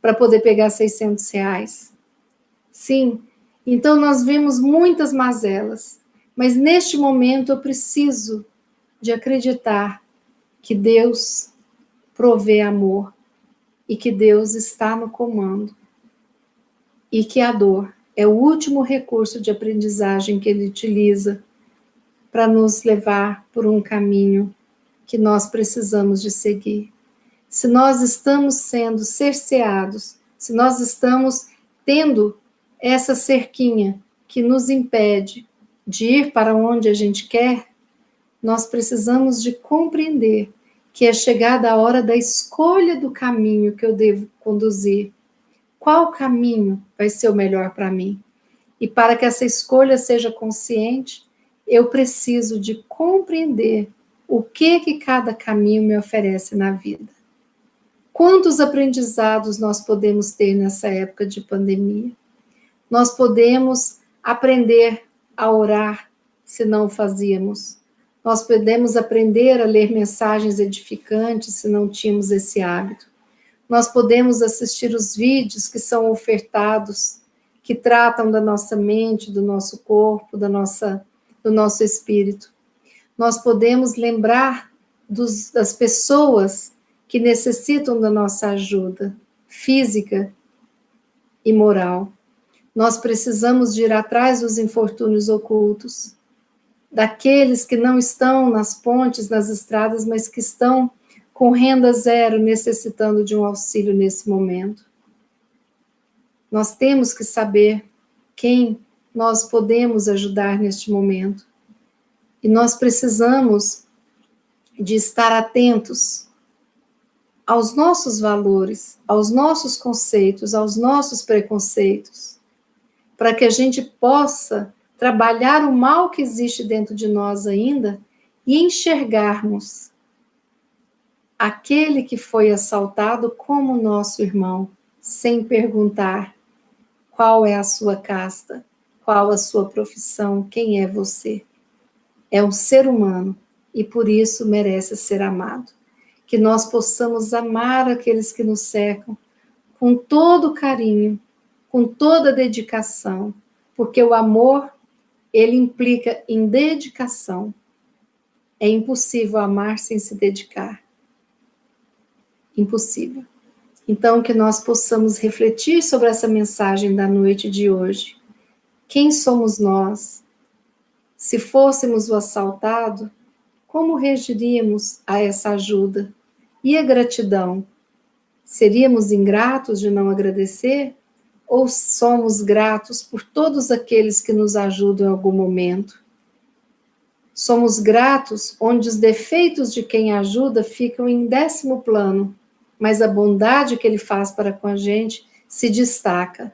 para poder pegar R$ 600. Sim, então nós vemos muitas mazelas, mas neste momento eu preciso de acreditar que Deus provê amor e que Deus está no comando e que a dor é o último recurso de aprendizagem que Ele utiliza para nos levar por um caminho que nós precisamos de seguir. Se nós estamos sendo cerceados, se nós estamos tendo essa cerquinha que nos impede de ir para onde a gente quer, nós precisamos de compreender que é chegada a hora da escolha do caminho que eu devo conduzir. Qual caminho vai ser o melhor para mim? E para que essa escolha seja consciente, eu preciso de compreender o que cada caminho me oferece na vida. Quantos aprendizados nós podemos ter nessa época de pandemia? Nós podemos aprender a orar, se não o fazíamos. Nós podemos aprender a ler mensagens edificantes, se não tínhamos esse hábito. Nós podemos assistir os vídeos que são ofertados, que tratam da nossa mente, do nosso corpo, do nosso espírito. Nós podemos lembrar das pessoas que necessitam da nossa ajuda física e moral. Nós precisamos de ir atrás dos infortúnios ocultos, daqueles que não estão nas pontes, nas estradas, mas que estão com renda zero, necessitando de um auxílio nesse momento. Nós temos que saber quem nós podemos ajudar neste momento. E nós precisamos de estar atentos aos nossos valores, aos nossos conceitos, aos nossos preconceitos, para que a gente possa trabalhar o mal que existe dentro de nós ainda e enxergarmos aquele que foi assaltado como nosso irmão, sem perguntar qual é a sua casta, qual a sua profissão, quem é você. É um ser humano e por isso merece ser amado. Que nós possamos amar aqueles que nos cercam com todo carinho, com toda dedicação, porque o amor, ele implica em dedicação. É impossível amar sem se dedicar. Impossível. Então, que nós possamos refletir sobre essa mensagem da noite de hoje. Quem somos nós? Se fôssemos o assaltado, como reagiríamos a essa ajuda? E a gratidão? Seríamos ingratos de não agradecer? Ou somos gratos por todos aqueles que nos ajudam em algum momento? Somos gratos onde os defeitos de quem ajuda ficam em 10º plano, mas a bondade que ele faz para com a gente se destaca.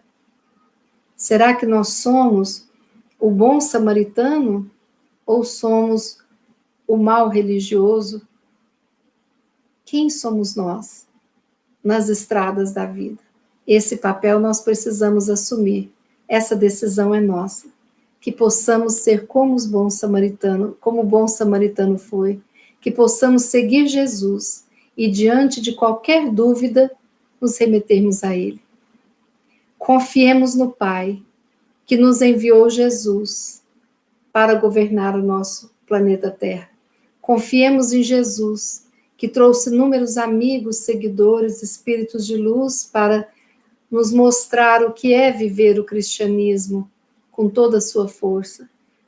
Será que nós somos o bom samaritano ou somos o mal religioso? Quem somos nós nas estradas da vida? Esse papel nós precisamos assumir. Essa decisão é nossa. Que possamos ser como os bons samaritanos, como o bom samaritano foi, que possamos seguir Jesus e diante de qualquer dúvida nos remetermos a Ele. Confiemos no Pai, que nos enviou Jesus para governar o nosso planeta Terra. Confiemos em Jesus, que trouxe inúmeros amigos, seguidores, espíritos de luz para nos mostrar o que é viver o cristianismo com toda a sua força.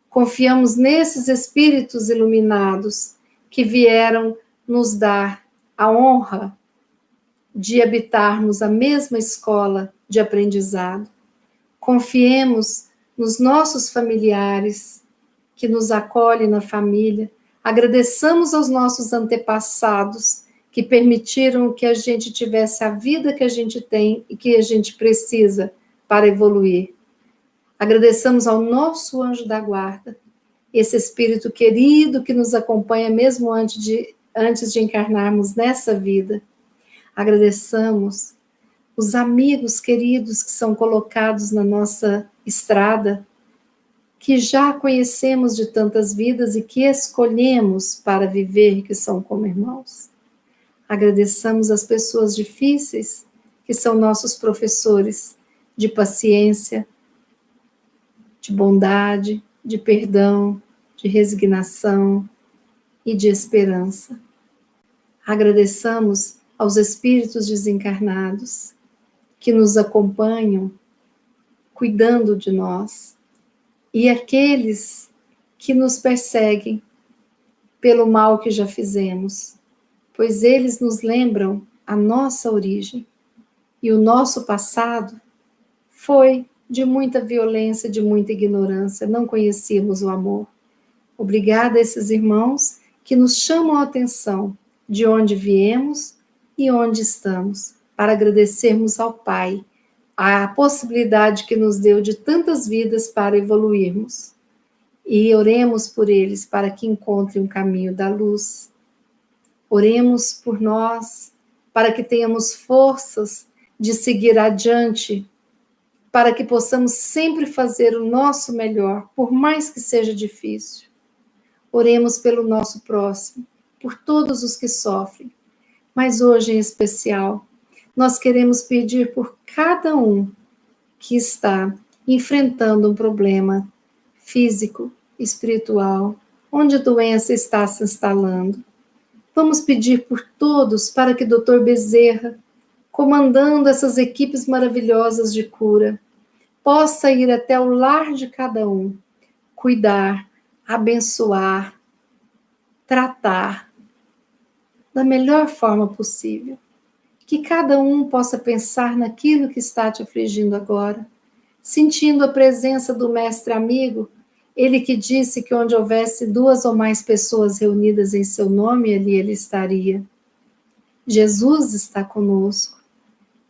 Confiamos nesses espíritos iluminados que vieram nos dar a honra de habitarmos a mesma escola de aprendizado. Confiemos nos nossos familiares que nos acolhem na família. Agradeçamos aos nossos antepassados que permitiram que a gente tivesse a vida que a gente tem e que a gente precisa para evoluir. Agradeçamos ao nosso anjo da guarda, esse espírito querido que nos acompanha mesmo antes de encarnarmos nessa vida. Agradeçamos os amigos queridos que são colocados na nossa estrada, que já conhecemos de tantas vidas e que escolhemos para viver, que são como irmãos. Agradeçamos as pessoas difíceis, que são nossos professores de paciência, de bondade, de perdão, de resignação e de esperança. Agradeçamos aos espíritos desencarnados que nos acompanham, cuidando de nós, e aqueles que nos perseguem pelo mal que já fizemos, pois eles nos lembram a nossa origem, e o nosso passado foi de muita violência, de muita ignorância, não conhecíamos o amor. Obrigada a esses irmãos que nos chamam a atenção de onde viemos e onde estamos, para agradecermos ao Pai a possibilidade que nos deu de tantas vidas para evoluirmos. E oremos por eles para que encontrem o caminho da luz. Oremos por nós, para que tenhamos forças de seguir adiante, para que possamos sempre fazer o nosso melhor, por mais que seja difícil. Oremos pelo nosso próximo, por todos os que sofrem, mas hoje em especial, nós queremos pedir por cada um que está enfrentando um problema físico, espiritual, onde a doença está se instalando. Vamos pedir por todos para que o Dr. Bezerra, comandando essas equipes maravilhosas de cura, possa ir até o lar de cada um, cuidar, abençoar, tratar da melhor forma possível. Que cada um possa pensar naquilo que está te afligindo agora, sentindo a presença do mestre amigo, ele que disse que onde houvesse 2 ou mais pessoas reunidas em seu nome, ali ele estaria. Jesus está conosco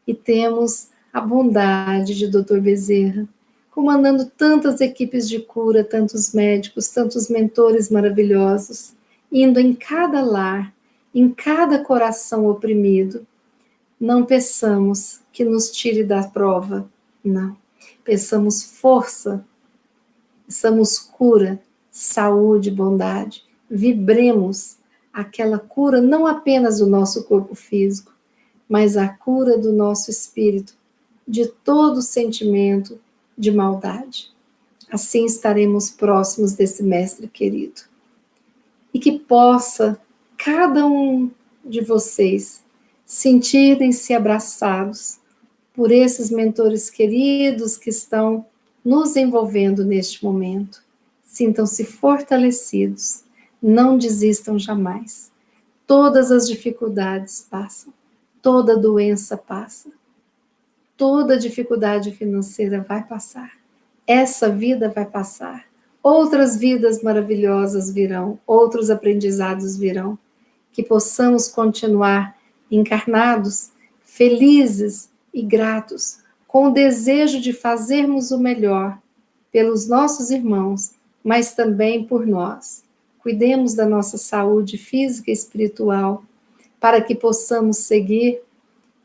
e temos a bondade de Dr. Bezerra, comandando tantas equipes de cura, tantos médicos, tantos mentores maravilhosos, indo em cada lar, em cada coração oprimido. Não peçamos que nos tire da prova, não. Peçamos força, peçamos cura, saúde, bondade. Vibremos aquela cura não apenas do nosso corpo físico, mas a cura do nosso espírito, de todo sentimento de maldade. Assim estaremos próximos desse mestre querido. E que possa cada um de vocês sentirem-se abraçados por esses mentores queridos que estão nos envolvendo neste momento. Sintam-se fortalecidos, não desistam jamais. Todas as dificuldades passam, toda doença passa, toda dificuldade financeira vai passar. Essa vida vai passar. Outras vidas maravilhosas virão, outros aprendizados virão. Que possamos continuar encarnados, felizes e gratos, com o desejo de fazermos o melhor pelos nossos irmãos, mas também por nós. Cuidemos da nossa saúde física e espiritual, para que possamos seguir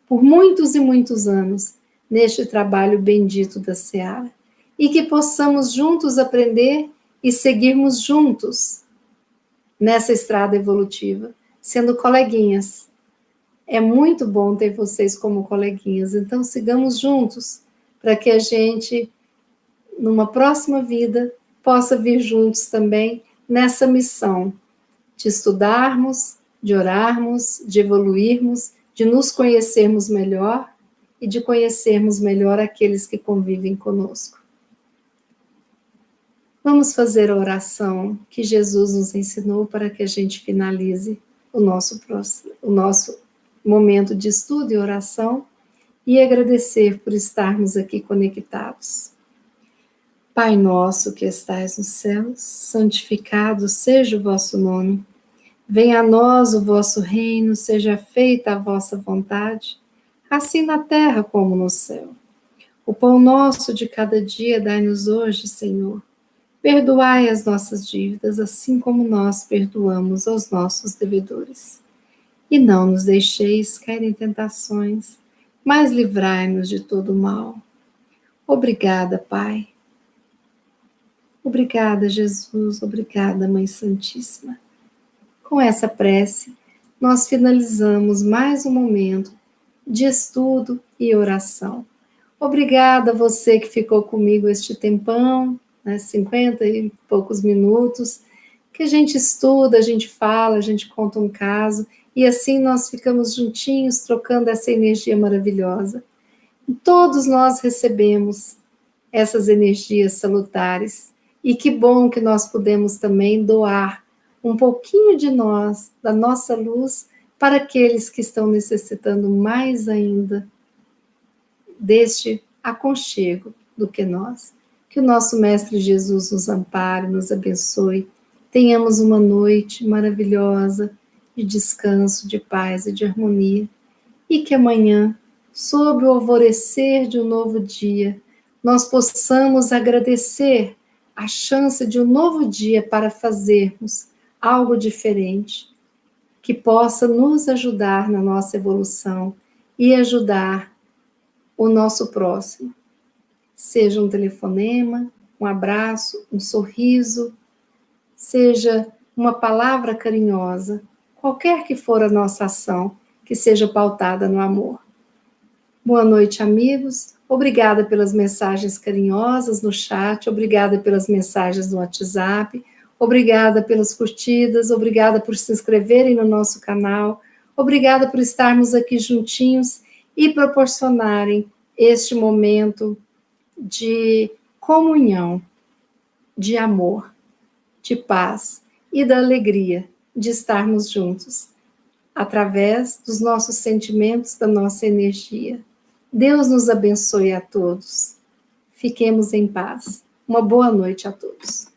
por muitos e muitos anos neste trabalho bendito da Seara, e que possamos juntos aprender e seguirmos juntos nessa estrada evolutiva, sendo coleguinhas. É muito bom ter vocês como coleguinhas, então sigamos juntos, para que a gente, numa próxima vida, possa vir juntos também nessa missão de estudarmos, de orarmos, de evoluirmos, de nos conhecermos melhor e de conhecermos melhor aqueles que convivem conosco. Vamos fazer a oração que Jesus nos ensinou para que a gente finalize o nosso momento de estudo e oração e agradecer por estarmos aqui conectados. Pai nosso que estais nos céus, santificado seja o vosso nome. Venha a nós o vosso reino, seja feita a vossa vontade, assim na terra como no céu. O pão nosso de cada dia dai-nos hoje, Senhor. Perdoai as nossas dívidas, assim como nós perdoamos aos nossos devedores. E não nos deixeis cair em tentações, mas livrai-nos de todo o mal. Obrigada, Pai. Obrigada, Jesus. Obrigada, Mãe Santíssima. Com essa prece, nós finalizamos mais um momento de estudo e oração. Obrigada a você que ficou comigo este tempão, 50 e poucos minutos, que a gente estuda, a gente fala, a gente conta um caso, e assim nós ficamos juntinhos, trocando essa energia maravilhosa. E todos nós recebemos essas energias salutares, e que bom que nós podemos também doar um pouquinho de nós, da nossa luz, para aqueles que estão necessitando mais ainda deste aconchego do que nós. Que o nosso Mestre Jesus nos ampare, nos abençoe, tenhamos uma noite maravilhosa de descanso, de paz e de harmonia, e que amanhã, sob o alvorecer de um novo dia, nós possamos agradecer a chance de um novo dia para fazermos algo diferente, que possa nos ajudar na nossa evolução e ajudar o nosso próximo. Seja um telefonema, um abraço, um sorriso, seja uma palavra carinhosa, qualquer que for a nossa ação, que seja pautada no amor. Boa noite, amigos. Obrigada pelas mensagens carinhosas no chat, obrigada pelas mensagens no WhatsApp, obrigada pelas curtidas, obrigada por se inscreverem no nosso canal, obrigada por estarmos aqui juntinhos e proporcionarem este momento de comunhão, de amor, de paz e da alegria de estarmos juntos, através dos nossos sentimentos, da nossa energia. Deus nos abençoe a todos. Fiquemos em paz. Uma boa noite a todos.